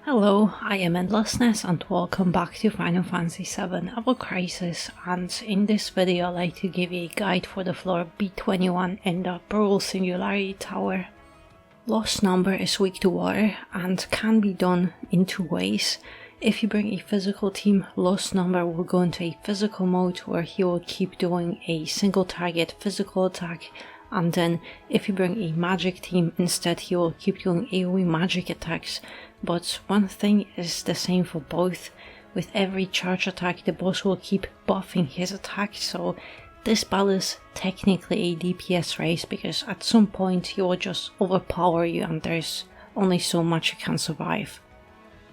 Hello, I am Endlessness and welcome back to Final Fantasy VII Ever Crisis, and in this video I'd like to give you a guide for the floor B21 in the Brutal Singularity Tower. Lost Number is weak to water and can be done in two ways. If you bring a physical team, Lost Number will go into a physical mode where he will keep doing a single target physical attack, and then if you bring a magic team instead, he will keep doing AoE magic attacks. But one thing is the same for both. With every charge attack, the boss will keep buffing his attack, so this battle is technically a DPS race, because at some point he will just overpower you and there's only so much you can survive.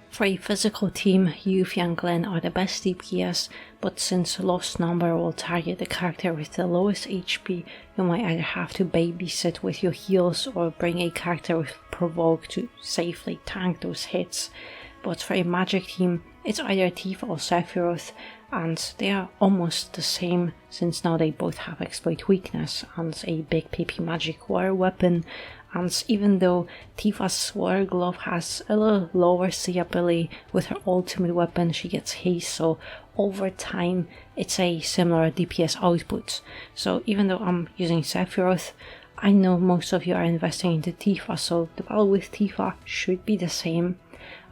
For a physical team, Yuffie and Glenn are the best DPS, but since Lost Number will target the character with the lowest HP, you might either have to babysit with your heals or bring a character with Provoke to safely tank those hits. But for a magic team, it's either Tifa or Sephiroth, and they are almost the same since now they both have Exploit Weakness and a big PP magic water weapon. And even though Tifa's Water Glove has a little lower C ability, with her ultimate weapon she gets haste, so over time it's a similar DPS output. So even though I'm using Sephiroth, I know most of you are investing into Tifa, so the battle with Tifa should be the same.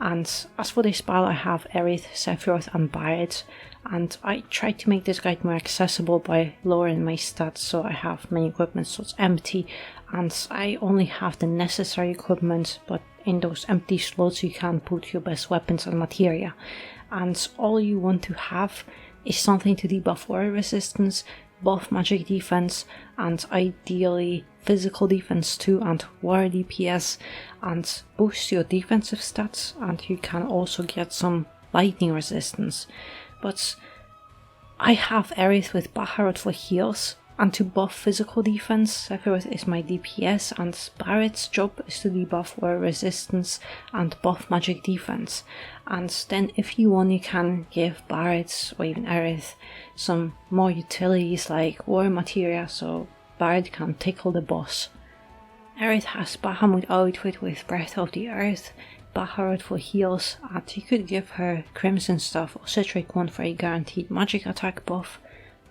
And as for this battle, I have Aerith, Sephiroth and Barret, and I tried to make this guide more accessible by lowering my stats, so I have many equipment slots empty and I only have the necessary equipment, but in those empty slots you can put your best weapons and materia. And all you want to have is something to debuff water resistance, buff magic defense, and ideally physical defense too, and water DPS, and boost your defensive stats, and you can also get some lightning resistance. But I have Aerith with Baharot for heals, and to buff physical defense, Sephiroth is my DPS, and Barret's job is to debuff water resistance and buff magic defense. And then if you want, you can give Barret or even Aerith some more utilities like water materia, so Barret can tickle the boss. Aerith has Bahamut outfit with Breath of the Earth, Baharot for heals, and you could give her Crimson Staff or Citric Wand for a guaranteed magic attack buff,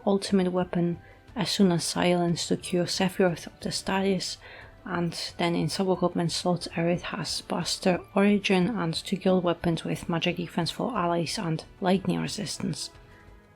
ultimate weapon as soon as Silence to cure Sephiroth of the status, and then in sub-equipment slots Aerith has Buster, Origin and 2 guild weapons with magic defense for allies and lightning resistance.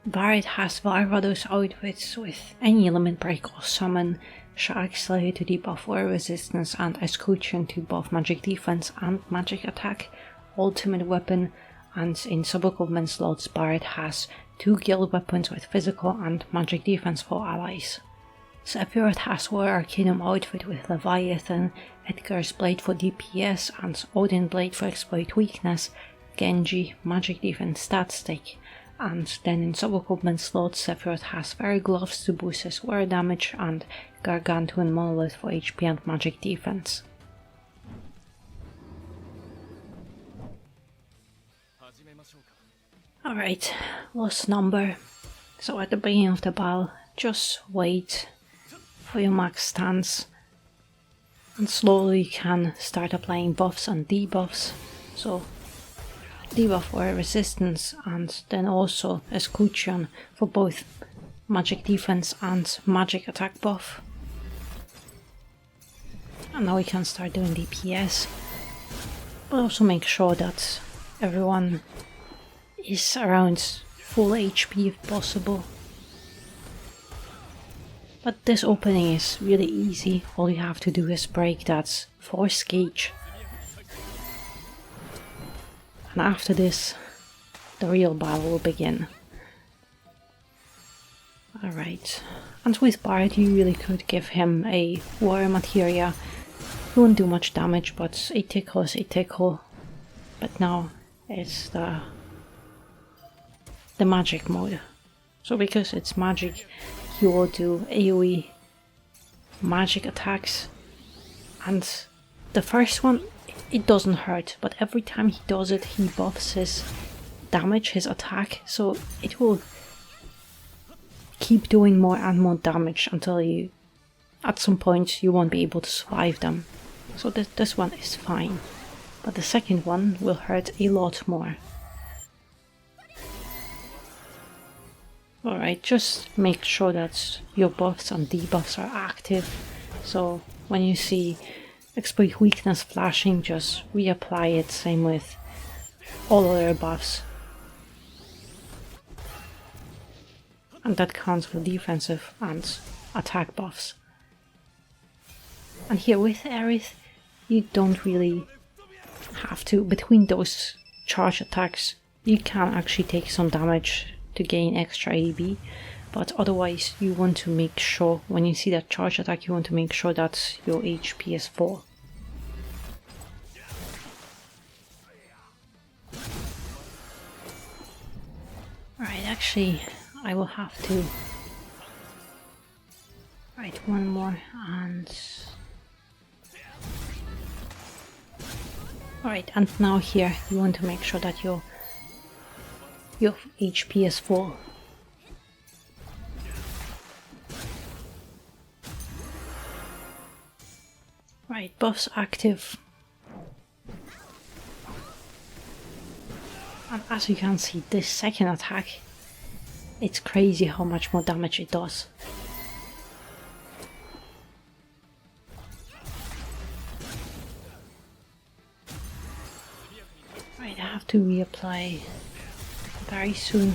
Barret has Varvados outfits with any limit break or summon, Shark Slayer to debuff water resistance and Escutcheon to buff magic defense and magic attack, ultimate weapon, and in sub-equipment slots Barret has 2 guild weapons with physical and magic defense for allies. Sephiroth has War Arcanum outfit with Leviathan, Edgar's Blade for DPS and Odin Blade for Exploit Weakness, Genji magic defense stat stick, and then in sub-equipment slots Sephiroth has Fairy Gloves to boost his water damage and Gargantuan Monolith for HP and magic defense. Alright, Lost Number. So at the beginning of the battle, just wait for your max stance and slowly you can start applying buffs and debuffs. So debuff water resistance and then also Escutcheon for both magic defense and magic attack buff. And now we can start doing DPS, but also make sure that everyone is around full HP if possible. But this opening is really easy, all you have to do is break that force gauge. And after this, the real battle will begin. Alright, and with Barret you really could give him a water materia. He won't do much damage, but a tickle is a tickle. But now it's the magic mode. So because it's magic, he will do AoE magic attacks, and the first one, it doesn't hurt, but every time he does it he buffs his damage, his attack, so it will keep doing more and more damage until you at some point you won't be able to survive them. So this one is fine. But the second one will hurt a lot more. Alright, just make sure that your buffs and debuffs are active. So when you see exploit weakness flashing, just reapply it. Same with all other buffs. And that counts for defensive and attack buffs. And here with Aerith, you don't really have to. Between those charge attacks, you can actually take some damage to gain extra AB, but otherwise you want to make sure, when you see that charge attack, you want to make sure that your HP is full. Right, actually I will have to write one more and... Alright, and now here you want to make sure that your HP is full. Right, buffs active. And as you can see, this second attack, it's crazy how much more damage it does. Right, I have to reapply very soon.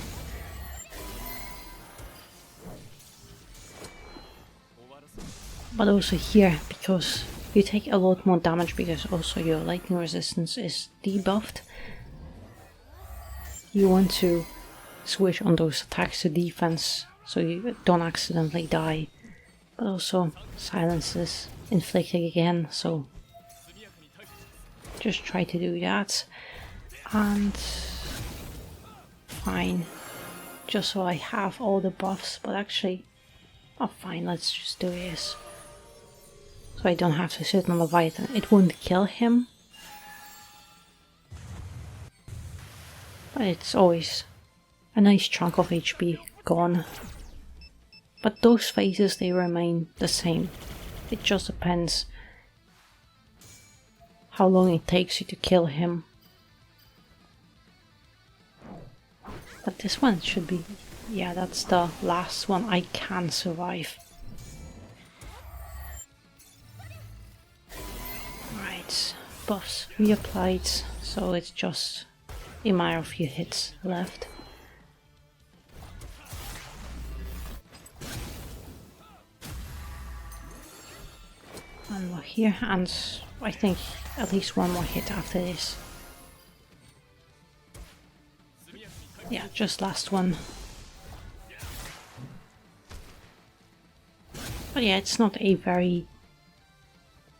But also here, because you take a lot more damage, because also your lightning resistance is debuffed, you want to switch on those attacks to defense so you don't accidentally die. But also silence is inflicted again, so just try to do that. And fine, just so I have all the buffs, but actually, oh fine, let's just do this. So I don't have to sit on Leviathan. It won't kill him, but it's always a nice chunk of HP gone. But those phases, they remain the same. It just depends how long it takes you to kill him. But this one should be... yeah, that's the last one I can survive. Right, buffs reapplied, so it's just a matter of few hits left. One more here, and I think at least one more hit after this. Yeah, just last one. But yeah, it's not a very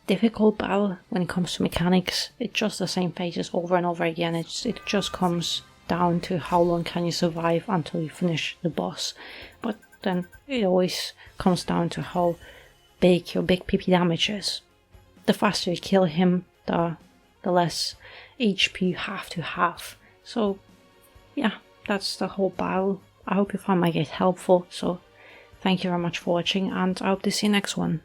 difficult battle when it comes to mechanics. It's just the same phases over and over again. It just comes down to how long can you survive until you finish the boss. But then it always comes down to how big your big PP damage is. The faster you kill him, the less HP you have to have. So yeah, that's the whole battle. I hope you found my guide helpful, so thank you very much for watching, and I hope to see you next one.